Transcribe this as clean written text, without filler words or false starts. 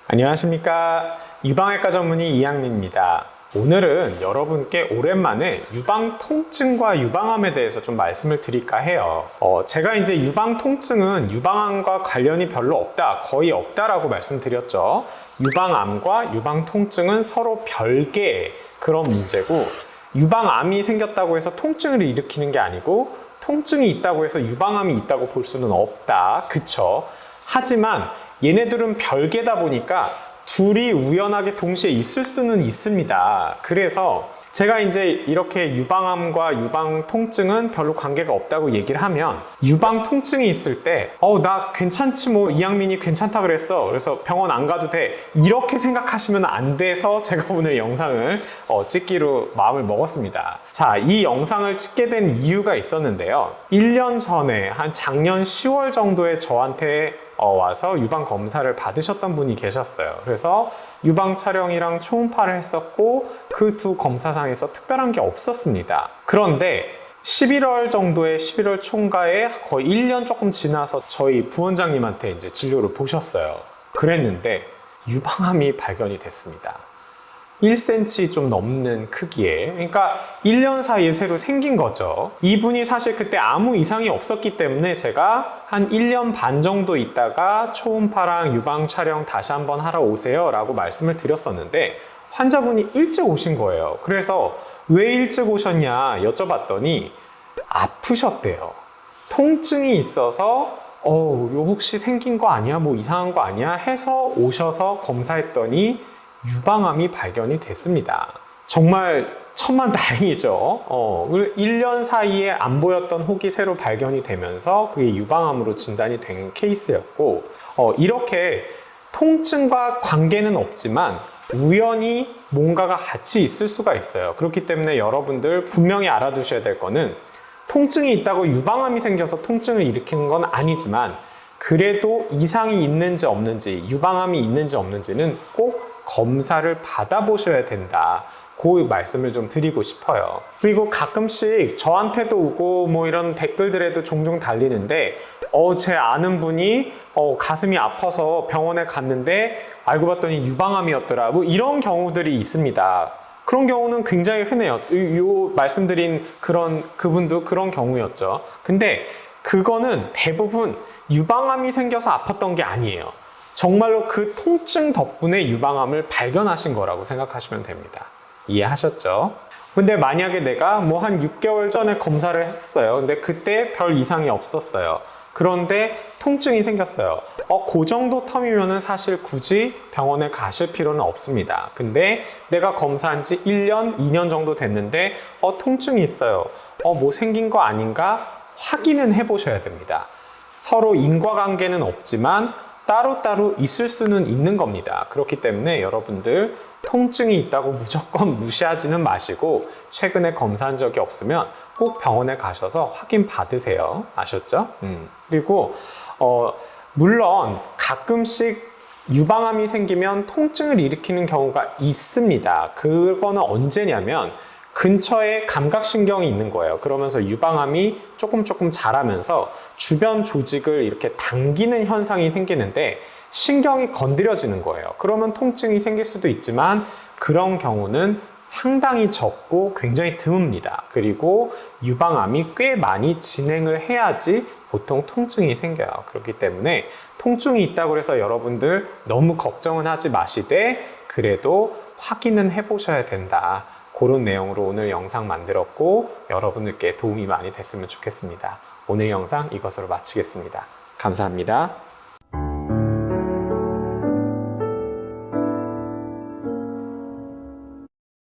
안녕하십니까. 유방외과 전문의 이양민입니다. 오늘은 여러분께 오랜만에 유방 통증과 유방암에 대해서 좀 말씀을 드릴까 해요. 제가 이제 유방 통증은 유방암과 관련이 별로 없다, 거의 없다라고 말씀드렸죠. 유방암과 유방 통증은 서로 별개의 그런 문제고, 유방암이 생겼다고 해서 통증을 일으키는 게 아니고, 통증이 있다고 해서 유방암이 있다고 볼 수는 없다. 그쵸? 하지만 얘네들은 별개다 보니까 둘이 우연하게 동시에 있을 수는 있습니다. 그래서 제가 이제 이렇게 유방암과 유방 통증은 별로 관계가 없다고 얘기를 하면, 유방 통증이 있을 때 나 괜찮지, 뭐 이양민이 괜찮다 그랬어, 그래서 병원 안 가도 돼, 이렇게 생각하시면 안 돼서 제가 오늘 영상을 찍기로 마음을 먹었습니다. 자, 이 영상을 찍게 된 이유가 있었는데요. 1년 전에 한 작년 10월 정도에 저한테 와서 유방 검사를 받으셨던 분이 계셨어요. 그래서 유방 촬영이랑 초음파를 했었고, 그 두 검사상에서 특별한 게 없었습니다. 그런데 11월 정도에 11월 총가에 거의 1년 조금 지나서 저희 부원장님한테 이제 진료를 보셨어요. 그랬는데 유방암이 발견이 됐습니다. 1cm 좀 넘는 크기에, 그러니까 1년 사이에 새로 생긴 거죠. 이분이 사실 그때 아무 이상이 없었기 때문에 제가 한 1년 반 정도 있다가 초음파랑 유방 촬영 다시 한번 하러 오세요 라고 말씀을 드렸었는데, 환자분이 일찍 오신 거예요. 그래서 왜 일찍 오셨냐 여쭤봤더니 아프셨대요. 통증이 있어서 이거 혹시 생긴 거 아니야? 뭐 이상한 거 아니야? 해서 오셔서 검사했더니 유방암이 발견이 됐습니다. 정말 천만다행이죠. 1년 사이에 안 보였던 혹이 새로 발견이 되면서 그게 유방암으로 진단이 된 케이스였고, 이렇게 통증과 관계는 없지만 우연히 뭔가가 같이 있을 수가 있어요. 그렇기 때문에 여러분들 분명히 알아두셔야 될 거는, 통증이 있다고 유방암이 생겨서 통증을 일으키는 건 아니지만, 그래도 이상이 있는지 없는지, 유방암이 있는지 없는지는 꼭 검사를 받아보셔야 된다. 그 말씀을 좀 드리고 싶어요. 그리고 가끔씩 저한테도 오고 뭐 이런 댓글들에도 종종 달리는데, 제 아는 분이 가슴이 아파서 병원에 갔는데 알고 봤더니 유방암이었더라, 뭐 이런 경우들이 있습니다. 그런 경우는 굉장히 흔해요. 요 말씀드린 그분도 그런 경우였죠. 근데 그거는 대부분 유방암이 생겨서 아팠던 게 아니에요. 정말로 그 통증 덕분에 유방암을 발견하신 거라고 생각하시면 됩니다. 이해하셨죠? 근데 만약에 내가 뭐 한 6개월 전에 검사를 했었어요. 근데 그때 별 이상이 없었어요. 그런데 통증이 생겼어요. 그 정도 텀이면은 사실 굳이 병원에 가실 필요는 없습니다. 근데 내가 검사한 지 1년, 2년 정도 됐는데 통증이 있어요. 뭐 생긴 거 아닌가? 확인은 해보셔야 됩니다. 서로 인과관계는 없지만 따로따로 있을 수는 있는 겁니다. 그렇기 때문에 여러분들 통증이 있다고 무조건 무시하지는 마시고, 최근에 검사한 적이 없으면 꼭 병원에 가셔서 확인 받으세요. 아셨죠? 그리고 물론 가끔씩 유방암이 생기면 통증을 일으키는 경우가 있습니다. 그거는 언제냐면 근처에 감각신경이 있는 거예요. 그러면서 유방암이 조금 자라면서 주변 조직을 이렇게 당기는 현상이 생기는데, 신경이 건드려지는 거예요. 그러면 통증이 생길 수도 있지만 그런 경우는 상당히 적고 굉장히 드뭅니다. 그리고 유방암이 꽤 많이 진행을 해야지 보통 통증이 생겨요. 그렇기 때문에 통증이 있다고 해서 여러분들 너무 걱정은 하지 마시되, 그래도 확인은 해보셔야 된다. 그런 내용으로 오늘 영상 만들었고, 여러분들께 도움이 많이 됐으면 좋겠습니다. 오늘 영상 이것으로 마치겠습니다. 감사합니다.